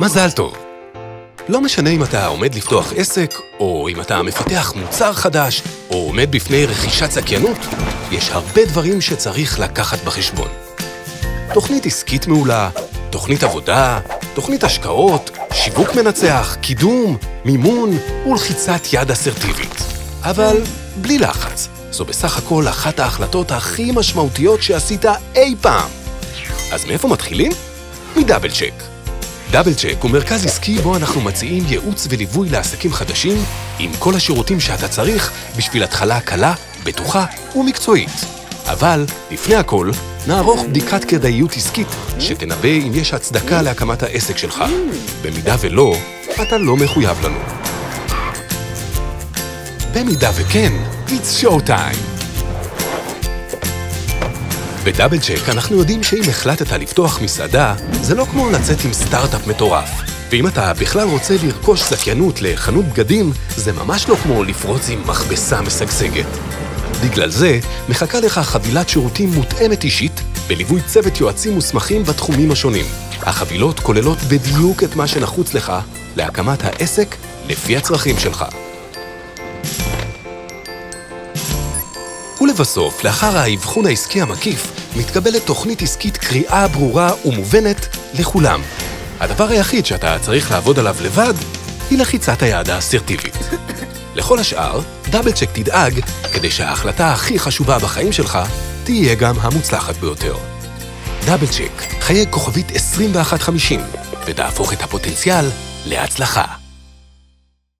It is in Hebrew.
מזל טוב. לא משנה אם אתה עומד לפתוח עסק, או אם אתה מפתח מוצר חדש, או עומד בפני רכישת זכיינות, יש הרבה דברים שצריך לקחת בחשבון. תוכנית עסקית מעולה, תוכנית עבודה, תוכנית השקעות, שיווק מנצח, קידום, מימון ולחיצת יד אסרטיבית. אבל בלי לחץ, זו בסך הכל אחת ההחלטות הכי משמעותיות שעשית אי פעם. אז מאיפה מתחילים? מדאבל צ'ק. דאבל צ'ק הוא מרכז עסקי בו אנחנו מציעים ייעוץ וליווי לעסקים חדשים עם כל השירותים שאתה צריך בשביל התחלה קלה, בטוחה ומקצועית. אבל לפני הכל, נערוך בדיקת כדאיות עסקית שתנבא אם יש הצדקה להקמת העסק שלך. במידה ולא, אתה לא מחויב לנו. במידה וכן, it's show time. בדאבל צ'ק אנחנו יודעים שאם החלטת לפתוח מסעדה, זה לא כמו לצאת עם סטארט-אפ מטורף. ואם אתה בכלל רוצה לרכוש זכיינות לחנות בגדים, זה ממש לא כמו לפרוץ עם מכבסה משגשגת. בגלל זה, מחכה לך חבילת שירותים מותאמת אישית, בליווי צוות יועצים מוסמכים בתחומים השונים. החבילות כוללות בדיוק את מה שנחוץ לך להקמת העסק לפי הצרכים שלך. ולבסוף, לאחר האבחון העסקי המקיף, מתקבלת תוכנית עסקית קריאה ברורה ומובנת לכולם. הדבר היחיד שאתה צריך לעבוד עליו לבד, היא לחיצת היד האסרטיבית. לכל השאר, דאבל צ'ק תדאג כדי שההחלטה הכי חשובה בחיים שלך תהיה גם המוצלחת ביותר. דאבל צ'ק, חיי כוכבית 2150, ותהפוך את הפוטנציאל להצלחה.